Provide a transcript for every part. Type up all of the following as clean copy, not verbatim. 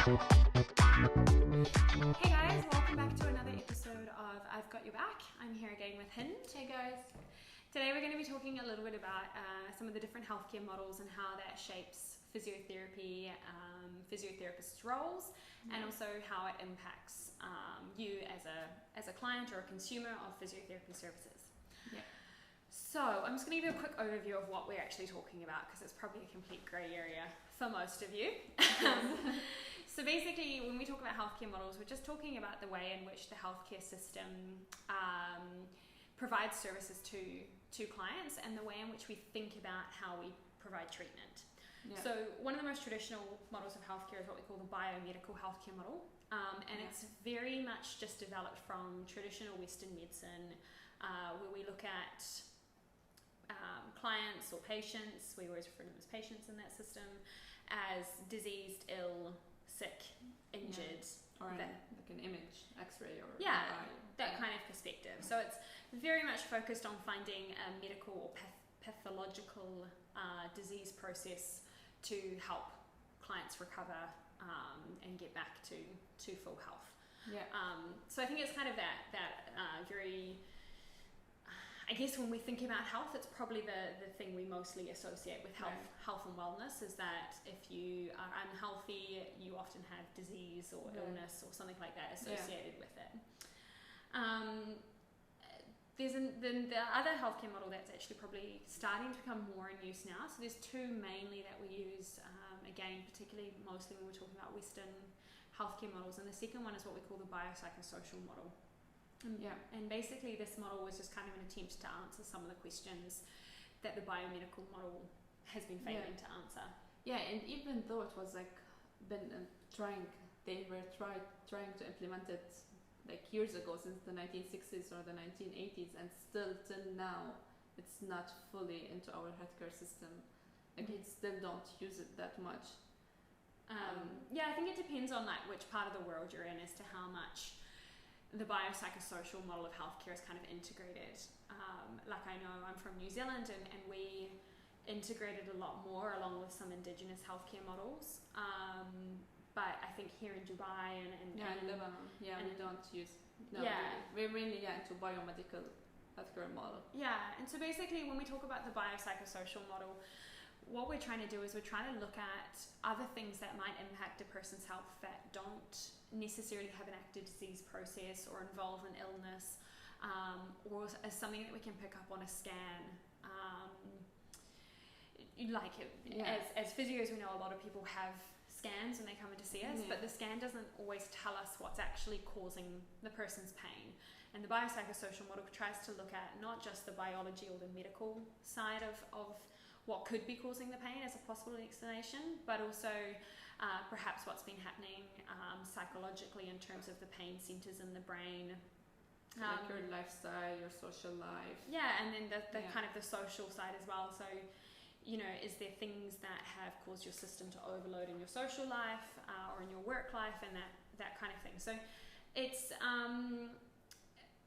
Hey guys, welcome back to another episode of I've Got Your Back. I'm here again with Hind. Hey guys. Today we're going to be talking a little bit about some of the different healthcare models and how that shapes physiotherapy, physiotherapists' roles, and also how it impacts you as a client or a consumer of physiotherapy services. Yeah. So I'm just going to give you a quick overview of what we're actually talking about, because it's probably a complete grey area for most of you. So basically, when we talk about healthcare models, we're just talking about the way in which the healthcare system provides services to clients, and the way in which we think about how we provide treatment. Yeah. So one of the most traditional models of healthcare is what we call the biomedical healthcare model, and it's very much just developed from traditional Western medicine, where we look at clients or patients, we always refer to them as patients in that system, as diseased, ill, sick, injured, or like an image, X-ray, or that kind of perspective. So it's very much focused on finding a medical or pathological disease process to help clients recover and get back to full health. Yeah. So I think it's kind of that very. I guess when we think about health, it's probably the thing we mostly associate with health and wellness, is that if you are unhealthy, you often have disease or illness or something like that associated with it. There's the other healthcare model that's actually probably starting to become more in use now. So there's two mainly that we use, again, particularly mostly when we're talking about Western healthcare models. And the second one is what we call the Biopsychosocial Model. And basically this model was just kind of an attempt to answer some of the questions that the biomedical model has been failing to answer. Yeah, and even though it was like been they were trying to implement it like years ago, since the 1960s or the 1980s, and still till now it's not fully into our healthcare system. Like we still don't use it that much. I think it depends on like which part of the world you're in as to how much the biopsychosocial model of healthcare is kind of integrated. Like I know I'm from New Zealand, and we integrated a lot more along with some indigenous healthcare models. But I think here in Dubai and Lebanon, we don't use. We're mainly into biomedical healthcare model. Yeah, and so basically when we talk about the biopsychosocial model, what we're trying to do is we're trying to look at other things that might impact a person's health that don't necessarily have an active disease process or involve an illness, or as something that we can pick up on a scan. As physios, we know a lot of people have scans when they come in to see us, but the scan doesn't always tell us what's actually causing the person's pain. And the biopsychosocial model tries to look at not just the biology or the medical side of what could be causing the pain as a possible explanation, but also perhaps what's been happening psychologically in terms of the pain centers in the brain. Like your lifestyle, your social life. Yeah, and then the kind of the social side as well. So, is there things that have caused your system to overload in your social life or in your work life, and that kind of thing. So it's,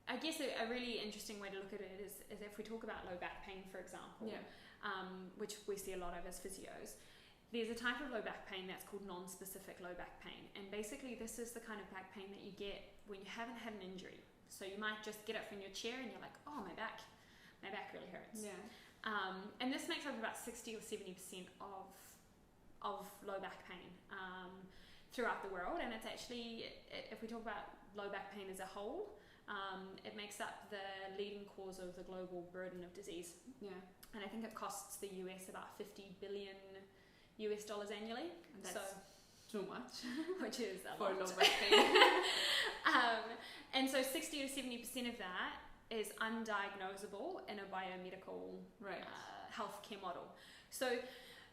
I guess a really interesting way to look at it is if we talk about low back pain, for example, which we see a lot of as physios. There's a type of low back pain that's called non-specific low back pain, and basically this is the kind of back pain that you get when you haven't had an injury. So you might just get up from your chair and you're like, oh, my back really hurts. Yeah. And this makes up about 60 or 70% of low back pain throughout the world, and it's actually, if we talk about low back pain as a whole, it makes up the leading cause of the global burden of disease. Yeah. And I think it costs the US about $50 billion annually. And that's too much. Which is a for lot. low back pain. And so 60 to 70% of that is undiagnosable in a biomedical healthcare model. So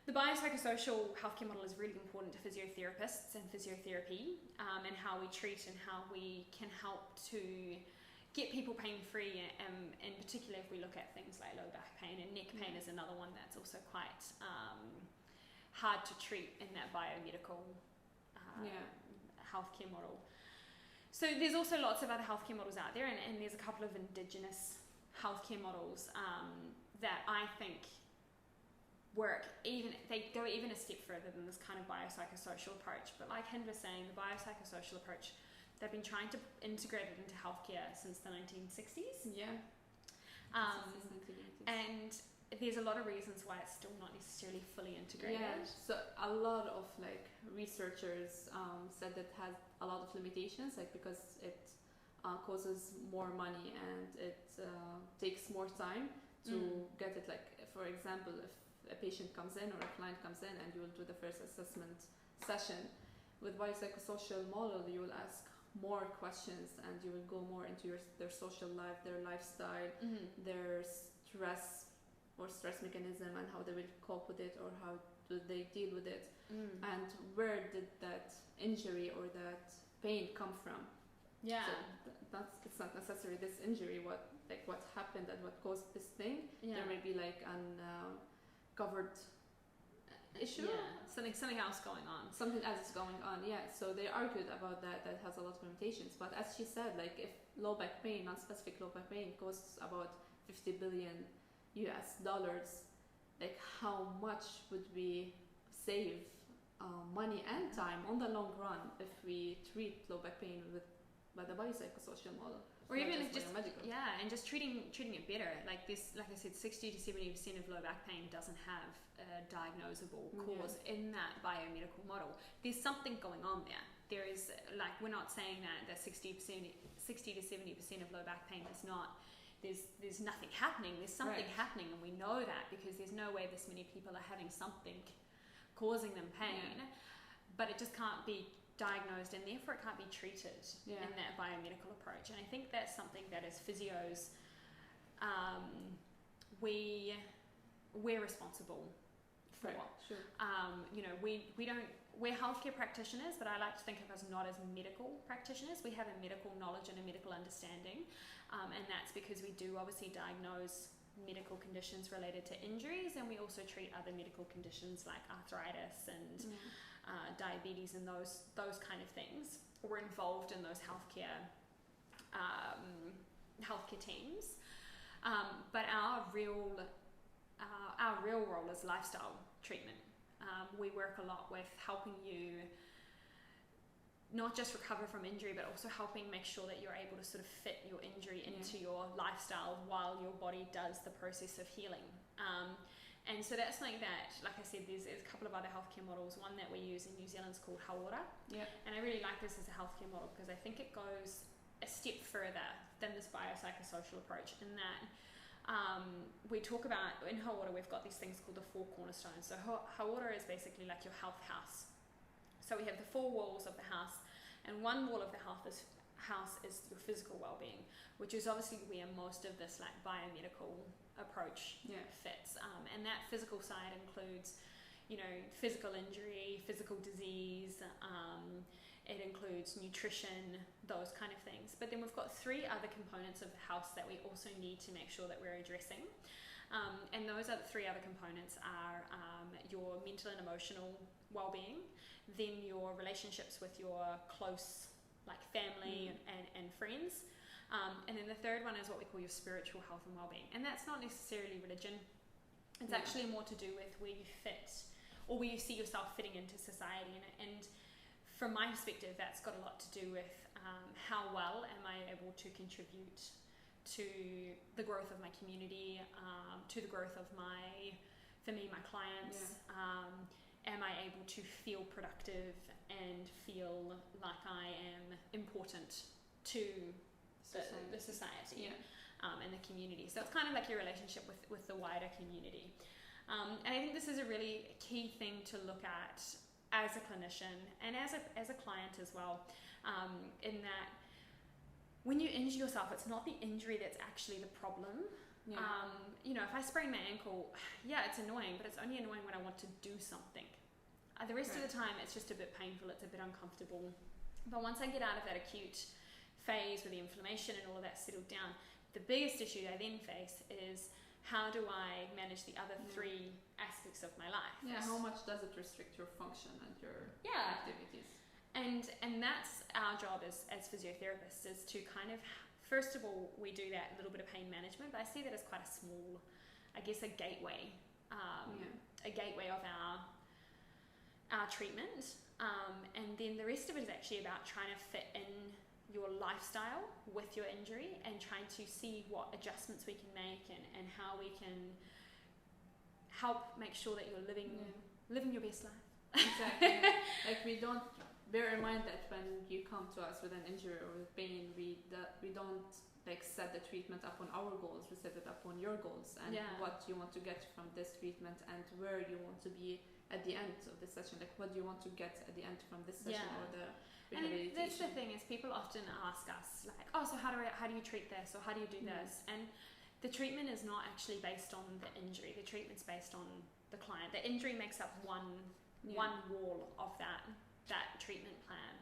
the biopsychosocial healthcare model is really important to physiotherapists and physiotherapy, and how we treat and how we can help to get people pain-free, in particular if we look at things like low back pain, and neck pain is another one that's also quite hard to treat in that biomedical healthcare model. So there's also lots of other healthcare models out there, and there's a couple of indigenous healthcare models that I think work, they go even a step further than this kind of biopsychosocial approach. But like Hind was saying, the biopsychosocial approach, they've been trying to integrate it into healthcare since the 1960s. Yeah. And there's a lot of reasons why it's still not necessarily fully integrated. Yeah, so a lot of like researchers said that has a lot of limitations, like because it causes more money and it takes more time to get it. Like for example, if a patient comes in or a client comes in and you will do the first assessment session, with biopsychosocial model you will ask more questions and you will go more into their social life, their lifestyle, their stress mechanism and how they will cope with it or how do they deal with it, and where did that injury or that pain come from. Yeah. So it's not necessarily this injury, what happened and what caused this thing. Yeah. There may be like an covered issue. Yeah. Something else going on. Something else is going on, yeah. So they argued about that has a lot of limitations. But as she said, like if low back pain, non-specific low back pain costs about $50 billion, like how much would we save money and time on the long run if we treat low back pain by the biopsychosocial model, or even just biomedical. And just treating it better. Like this, like I said, 60 to 70% of low back pain doesn't have a diagnosable cause in that biomedical model. There's something going on there. There is, like, we're not saying that 60 to 70% of low back pain is not. There's nothing happening. There's something happening, and we know that because there's no way this many people are having something causing them pain, but it just can't be diagnosed and therefore it can't be treated in that biomedical approach. And I think that's something that as physios we're responsible for. Sure. We're healthcare practitioners, but I like to think of us not as medical practitioners. We have a medical knowledge and a medical understanding, and that's because we do obviously diagnose medical conditions related to injuries, and we also treat other medical conditions like arthritis and diabetes and those kind of things. We're involved in those healthcare teams, but our real role is lifestyle treatment. We work a lot with helping you not just recover from injury, but also helping make sure that you're able to sort of fit your injury into your lifestyle while your body does the process of healing. And so that's something that, like I said, there's a couple of other healthcare models. One that we use in New Zealand is called Hawara. And I really like this as a healthcare model because I think it goes a step further than this biopsychosocial approach in that we talk about, in Hawara we've got these things called the Four Cornerstones. So Hawara is basically like your health house. So we have the four walls of the house, and one wall of the house is your physical well-being, which is obviously where most of this like biomedical approach fits. And that physical side includes, physical injury, physical disease, it includes nutrition, those kind of things. But then we've got three other components of the house that we also need to make sure that we're addressing. And those other three other components are your mental and emotional well-being, then your relationships with your close like family and friends, and then the third one is what we call your spiritual health and well-being. And that's not necessarily religion. It's actually more to do with where you fit or where you see yourself fitting into society. And from my perspective, that's got a lot to do with how well am I able to contribute to the growth of my community, to the growth of my clients. Am I able to feel productive and feel like I am important to the society and the community? So it's kind of like your relationship with the wider community. And I think this is a really key thing to look at as a clinician and as a client as well, in that when you injure yourself, it's not the injury that's actually the problem. If I sprain my ankle, it's annoying, but it's only annoying when I want to do something. The rest of the time, it's just a bit painful, it's a bit uncomfortable. But once I get out of that acute phase where the inflammation and all of that settled down, the biggest issue I then face is how do I manage the other three aspects of my life? How much does it restrict your function and your activities? And that's our job as physiotherapists, is to kind of, first of all, we do that little bit of pain management, but I see that as quite a small, I guess, a gateway a gateway of our treatment. And then the rest of it is actually about trying to fit in your lifestyle with your injury and trying to see what adjustments we can make and how we can help make sure that you're living your best life. Exactly. Like, we don't bear in mind that when you come to us with an injury or with pain, we don't like set the treatment up on our goals. We set it up on your goals and what you want to get from this treatment and where you want to be at the end of the session. Like, what do you want to get at the end from this session or the rehabilitation? And that's the thing, is people often ask us like, oh, so how do you treat this, or how do you do this? And the treatment is not actually based on the injury. The treatment's based on the client. The injury makes up one wall of that treatment plan.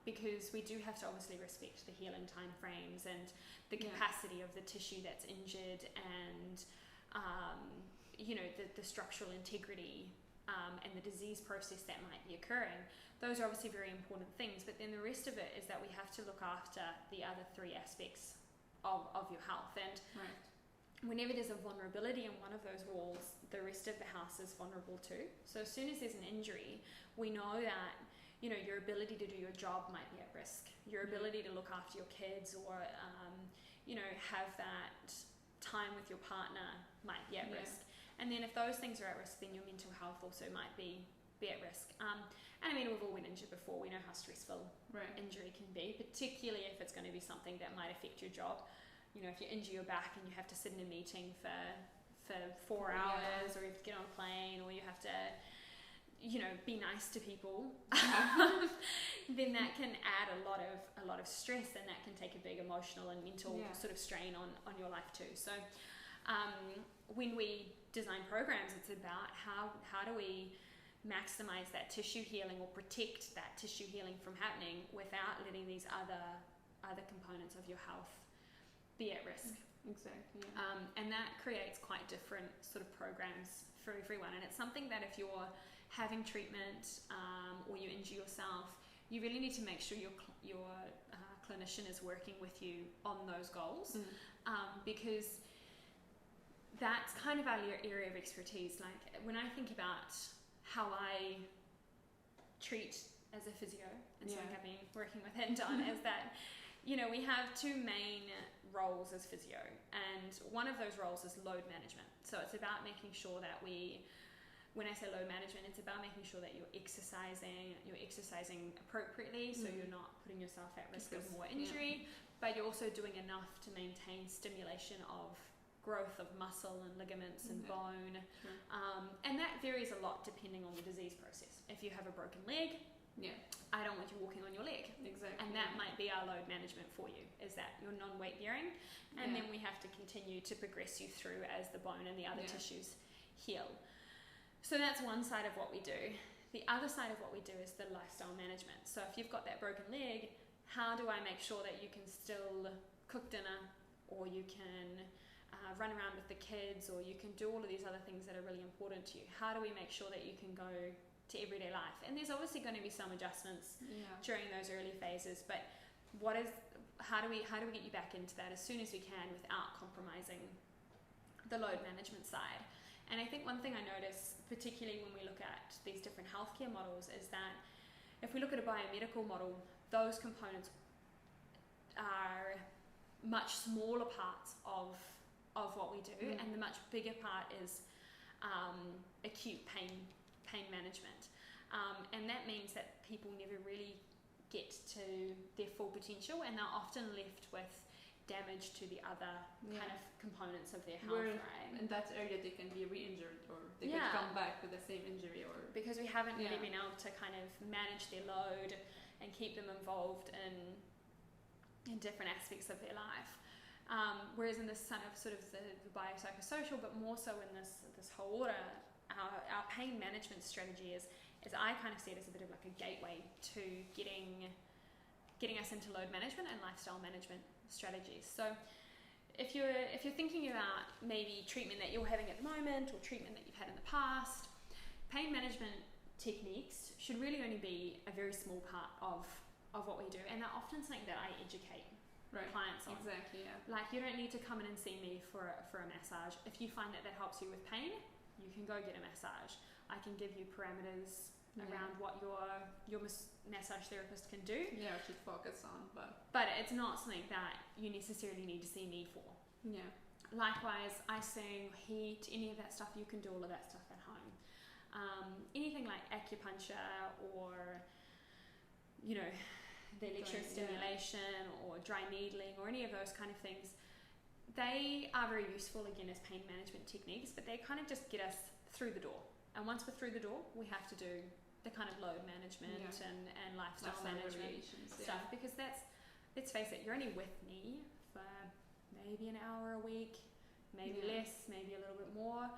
Because we do have to obviously respect the healing time frames and the capacity of the tissue that's injured, and the structural integrity and the disease process that might be occurring. Those are obviously very important things, but then the rest of it is that we have to look after the other three aspects of your health. And whenever there's a vulnerability in one of those walls, the rest of the house is vulnerable too. So as soon as there's an injury, we know that your ability to do your job might be at risk. Your ability to look after your kids or have that time with your partner might be at risk. And then if those things are at risk, then your mental health also might be at risk. And I mean, we've all been injured before. We know how stressful injury can be, particularly if it's going to be something that might affect your job. If you injure your back and you have to sit in a meeting for 4 hours, or you have to get on a plane, or you have to be nice to people, then that can add a lot of stress, and that can take a big emotional and mental sort of strain on your life too. So when we design programs, it's about how do we maximize that tissue healing or protect that tissue healing from happening without letting these other components of your health be at risk. Exactly. And that creates quite different sort of programs for everyone. And it's something that if you're having treatment or you injure yourself, you really need to make sure your clinician is working with you on those goals, because that's kind of our area of expertise. Like, when I think about how I treat as a physio, and something I've been working with Hinton is that we have two main roles as physio, and one of those roles is load management. So it's about making sure that when I say load management, it's about making sure that you're exercising appropriately, so you're not putting yourself at risk of more injury, but you're also doing enough to maintain stimulation of growth of muscle and ligaments and bone. And that varies a lot depending on the disease process. If you have a broken leg, I don't want you walking on your leg. Exactly. And that might be our load management for you, is that you're non-weight bearing, and then we have to continue to progress you through as the bone and the other tissues heal. So that's one side of what we do. The other side of what we do is the lifestyle management. So if you've got that broken leg, how do I make sure that you can still cook dinner, or you can run around with the kids, or you can do all of these other things that are really important to you? How do we make sure that you can go to everyday life? And there's obviously going to be some adjustments during those early phases, but how do we get you back into that as soon as we can without compromising the load management side? And I think one thing I notice, particularly when we look at these different healthcare models, is that if we look at a biomedical model, those components are much smaller parts of what we do, and the much bigger part is acute pain management, and that means that people never really get to their full potential, and they're often left with damage to the other kind of components of their health. Right? In that area, they can be re-injured, or they could come back with the same injury, or because we haven't really been able to kind of manage their load and keep them involved in different aspects of their life. Whereas in this sort of the biopsychosocial, but more so in this whole order, our pain management strategy is I kind of see it as a bit of like a gateway to getting us into load management and lifestyle management strategies. So if you're thinking about maybe treatment that you're having at the moment, or treatment that you've had in the past, pain management techniques should really only be a very small part of what we do, and they're often something that I educate clients on. Exactly, yeah. Like, you don't need to come in and see me for a massage. If you find that helps you with pain, you can go get a massage. I can give you parameters around what your massage therapist can do. Yeah, should focus on, but it's not something that you necessarily need to see me for. Yeah. Likewise, icing, heat, any of that stuff, you can do all of that stuff at home. Anything like acupuncture or, you know, the electrostimulation or dry needling or any of those kind of things, they are very useful again as pain management techniques, but they kind of just get us through the door. And once we're through the door, we have to do the kind of load management and lifestyle management stuff, because that's, let's face it, you're only with me for maybe an hour a week, maybe less, maybe a little bit more.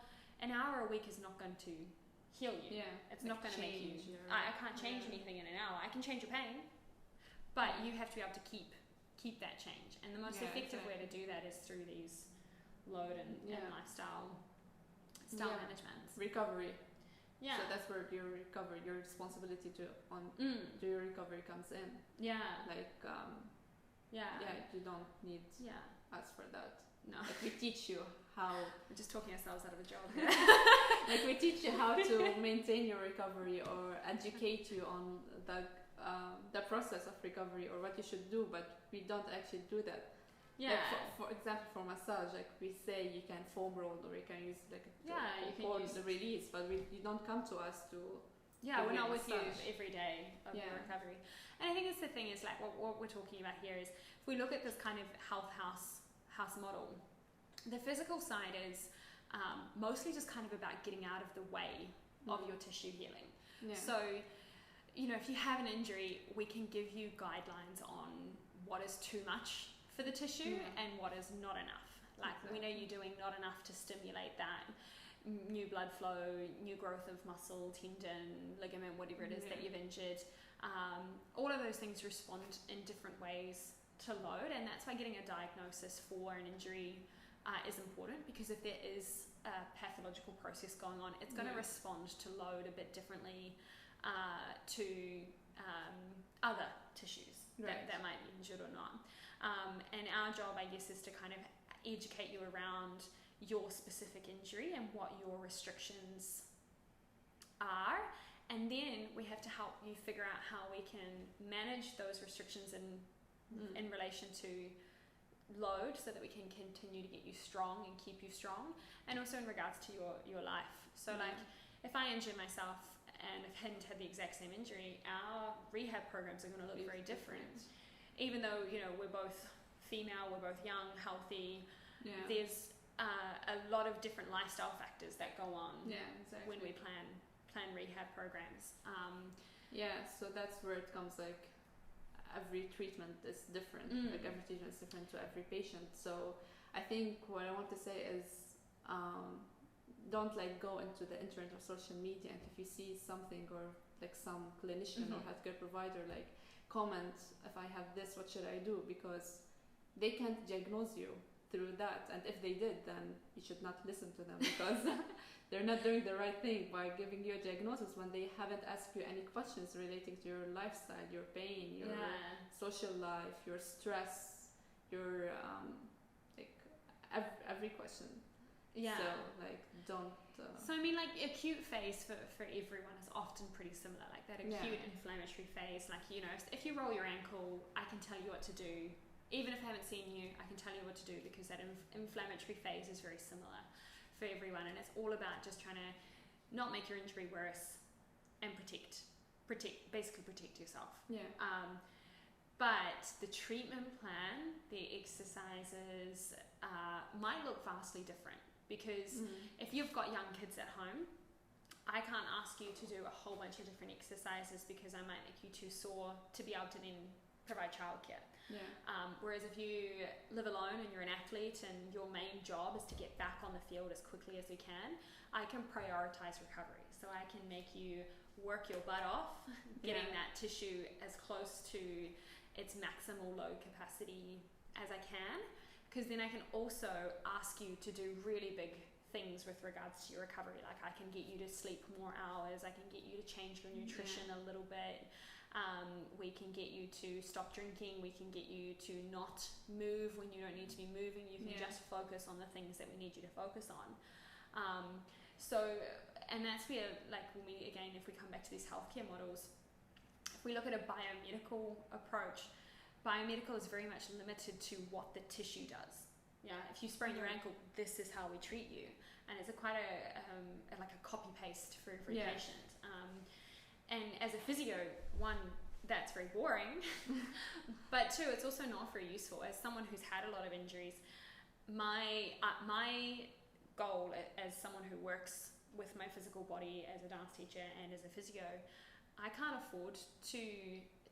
An hour a week is not going to heal you. It's not going to make you. I can't change anything in an hour. I can change your pain, but you have to be able to keep that change. And the most effective way to do that is through these load and lifestyle management. Recovery. Yeah. So that's where your recovery, your responsibility to do your recovery comes in. Yeah. Like you don't need us for that. No. Like we teach you how. We're just talking ourselves out of a job. Like we teach you how to maintain your recovery or educate you on the process of recovery or what you should do, but we don't actually do that. Yeah. Like for example, for massage, like we say you can foam roll or you can use like you can use the release, but you don't come to us to. Yeah, we're not with you every day of your recovery. And I think it's the thing is like what we're talking about here is if we look at this kind of health house model, the physical side is mostly just kind of about getting out of the way of your tissue healing. Yeah. So, you know, if you have an injury, we can give you guidelines on what is too much for the tissue and what is not enough. Like we know you're doing not enough to stimulate that new blood flow, new growth of muscle, tendon, ligament, whatever it is that you've injured. All of those things respond in different ways to load, and that's why getting a diagnosis for an injury is important, because if there is a pathological process going on, it's going to respond to load a bit differently to other tissues that might be injured or not. And our job, I guess, is to kind of educate you around your specific injury and what your restrictions are, and then we have to help you figure out how we can manage those restrictions in relation to load, so that we can continue to get you strong and keep you strong, and also in regards to your life. So like if I injured myself and hadn't had the exact same injury, our rehab programs are going to look very different. Even though, you know, we're both female, we're both young, healthy, there's a lot of different lifestyle factors that go on when we plan rehab programs. So that's where it comes, like every treatment is different. Like every treatment is different to every patient. So I think what I want to say is don't like go into the internet or social media, and if you see something or like some clinician or healthcare provider like comment, if I have this, what should I do? Because they can't diagnose you through that, and if they did, then you should not listen to them, because they're not doing the right thing by giving you a diagnosis when they haven't asked you any questions relating to your lifestyle, your pain, your social life, your stress, your like every question. So like don't so I mean, like acute phase for everyone is often pretty similar, like that acute inflammatory phase. Like, you know, if you roll your ankle, I can tell you what to do. Even if I haven't seen you, I can tell you what to do, because that inflammatory phase is very similar for everyone, and it's all about just trying to not make your injury worse and basically protect yourself. But the treatment plan, the exercises might look vastly different, because if you've got young kids at home, I can't ask you to do a whole bunch of different exercises, because I might make you too sore to be able to then provide childcare. Whereas if you live alone and you're an athlete and your main job is to get back on the field as quickly as you can, I can prioritize recovery. So I can make you work your butt off, getting that tissue as close to its maximal load capacity as I can, because then I can also ask you to do really big things with regards to your recovery. Like I can get you to sleep more hours, I can get you to change your nutrition a little bit. We can get you to stop drinking, we can get you to not move when you don't need to be moving, you can just focus on the things that we need you to focus on. So, and that's where, like, when we, again, if we come back to these healthcare models, if we look at a biomedical approach, biomedical is very much limited to what the tissue does. Yeah, if you sprain your ankle, this is how we treat you, and it's quite like a copy paste for every patient. And as a physio, one, that's very boring, but two, it's also not very useful. As someone who's had a lot of injuries, my goal as someone who works with my physical body as a dance teacher and as a physio, I can't afford to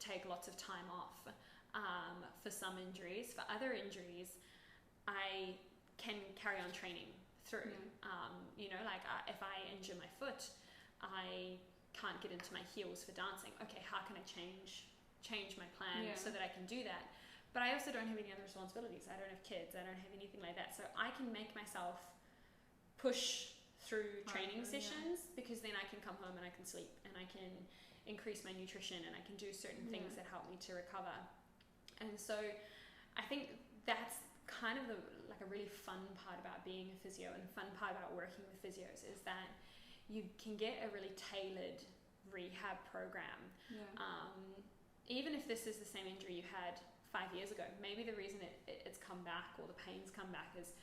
take lots of time off for some injuries. For other injuries, I can carry on training through. You know, like if I injure my foot, I can't get into my heels for dancing. Okay, how can I change my plan so that I can do that? But I also don't have any other responsibilities. I don't have kids. I don't have anything like that. So I can make myself push through training sessions, because then I can come home and I can sleep and I can increase my nutrition and I can do certain things that help me to recover. And so I think that's kind of like a really fun part about being a physio, and fun part about working with physios is that you can get a really tailored rehab program. Even if this is the same injury you had 5 years ago, maybe the reason it's come back, or the pain's come back, is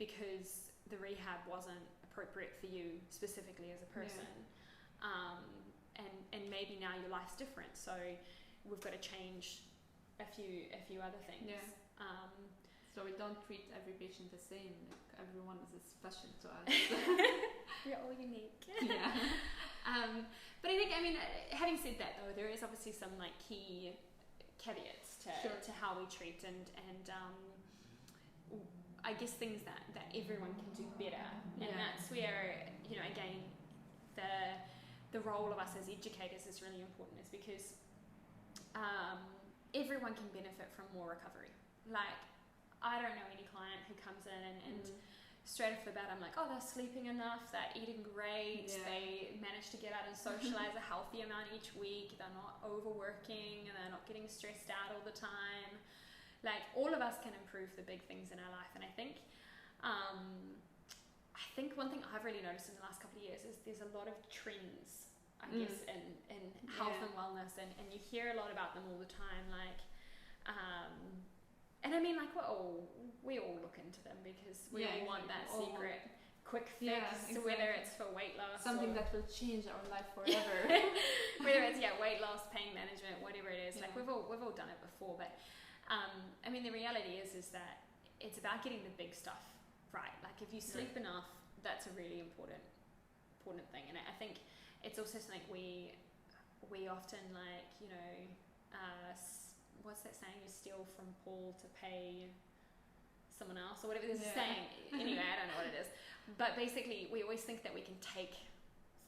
because the rehab wasn't appropriate for you specifically as a person. And maybe now your life's different, so we've got to change a few other things. So we don't treat every patient the same. Like, everyone is special to us. We're all unique. But I think, I mean, having said that though, there is obviously some like key caveats to how we treat, and I guess things that everyone can do better. And that's where, you know, again, the role of us as educators is really important, is because everyone can benefit from more recovery. Like, I don't know any client who comes in and straight off the bat I'm like, oh, they're sleeping enough, they're eating great, they manage to get out and socialize a healthy amount each week, they're not overworking, and they're not getting stressed out all the time. Like, all of us can improve the big things in our life. And I think one thing I've really noticed in the last couple of years is there's a lot of trends, I guess, in health and wellness, and you hear a lot about them all the time, like and I mean, like, we all look into them because we all want that secret quick fix, whether it's for weight loss, something that will change our life forever. Whether it's weight loss, pain management, whatever it is. Like, we've all done it before, but I mean, the reality is that it's about getting the big stuff right. Like, if you sleep enough, that's a really important thing. And I think it's also something we often, like, you know, what's that saying? You steal from Paul to pay someone else, or whatever this is saying. Anyway, I don't know what it is. But basically, we always think that we can take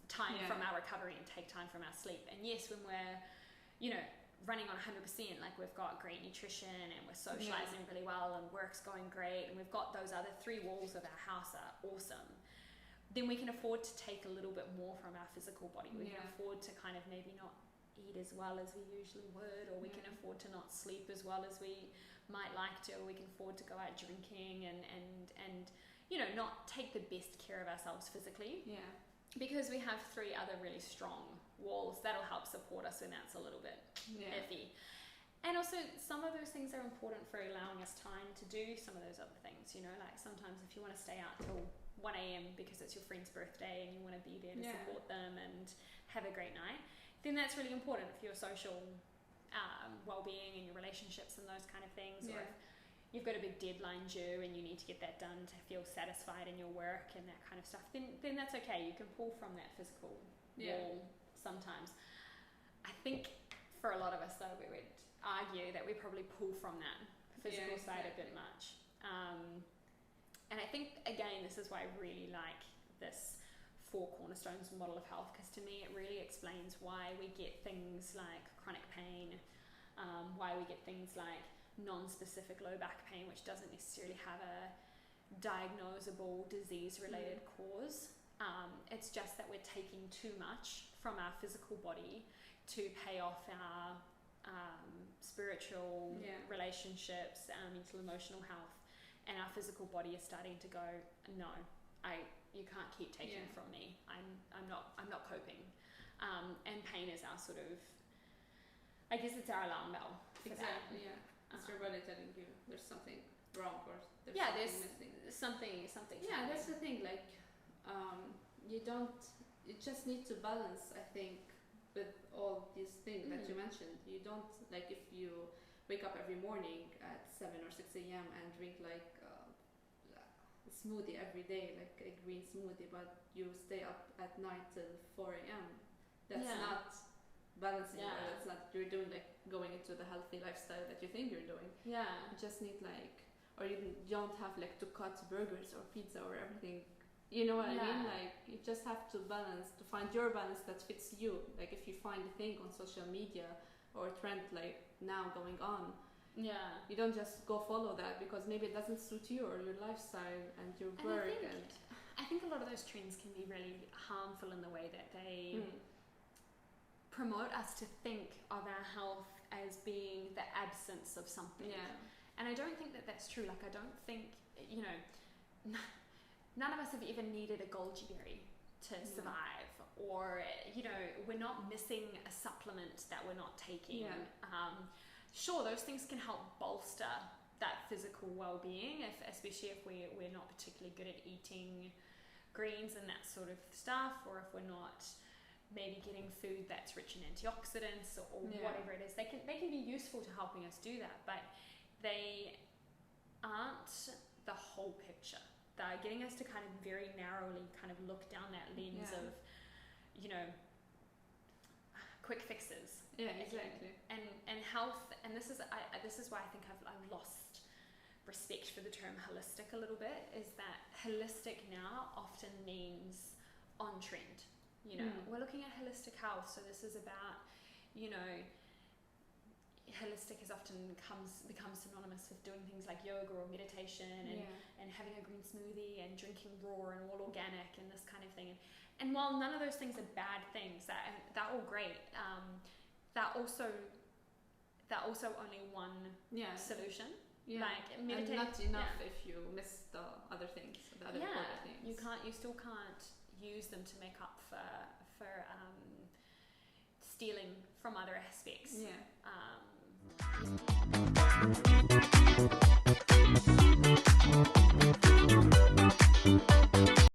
time from our recovery and take time from our sleep. And yes, when we're, you know, running on 100%, like, we've got great nutrition and we're socializing really well and work's going great and we've got those other 3 walls of our house are awesome, then we can afford to take a little bit more from our physical body. We can afford to kind of maybe not eat as well as we usually would, or we can afford to not sleep as well as we might like to, or we can afford to go out drinking and you know, not take the best care of ourselves physically, because we have 3 other really strong walls that'll help support us when that's a little bit iffy. And also, some of those things are important for allowing us time to do some of those other things, you know, like sometimes if you want to stay out till 1 a.m. because it's your friend's birthday and you want to be there to support them and have a great night, then that's really important for your social well-being and your relationships and those kind of things. Or if you've got a big deadline due and you need to get that done to feel satisfied in your work and that kind of stuff, then that's okay. You can pull from that physical wall sometimes. I think for a lot of us though, we would argue that we probably pull from that physical side a bit much. And I think, again, this is why I really like this Four Cornerstones model of health, because to me it really explains why we get things like chronic pain, why we get things like non-specific low back pain, which doesn't necessarily have a diagnosable disease-related cause. It's just that we're taking too much from our physical body to pay off our spiritual relationships, mental, emotional health, and our physical body is starting to go, no, you can't keep taking from me. I'm not coping. And pain is our sort of, I guess it's our alarm bell for exactly, that. Yeah. It's your body telling you there's something wrong or there's something missing. Yeah, that's the thing. Like, you just need to balance. I think with all these things that you mentioned, you don't like if you wake up every morning at 7 or 6 a.m. and drink like a smoothie every day, like a green smoothie, but you stay up at night till 4 a.m. That's not balancing. Or that's not you're doing like going into the healthy lifestyle that you think you're doing. Yeah. You just need like, or you don't have like to cut burgers or pizza or everything. You know what I mean? Like you just have to balance, to find your balance that fits you. Like if you find a thing on social media or a trend like now going on, you don't just go follow that because maybe it doesn't suit you or your lifestyle and your work. I think a lot of those trends can be really harmful in the way that they promote us to think of our health as being the absence of something. And I don't think that that's true. Like I don't think, none of us have ever needed a Golgi berry to survive, or we're not missing a supplement that we're not taking. Sure, those things can help bolster that physical well-being, especially if we're not particularly good at eating greens and that sort of stuff, or if we're not maybe getting food that's rich in antioxidants or whatever it is. They can be useful to helping us do that, but they aren't the whole picture. They're getting us to kind of very narrowly kind of look down that lens of, quick fixes. Yeah, exactly. And health, and this is why I think I've lost respect for the term holistic a little bit, is that holistic now often means on trend. We're looking at holistic health, so this is about, holistic becomes synonymous with doing things like yoga or meditation and having a green smoothie and drinking raw and all organic and this kind of thing. And while none of those things are bad things, they're all great. They're also only one solution. Like meditation, and not enough if you miss the other things, the other important things. You still can't use them to make up for stealing from other aspects.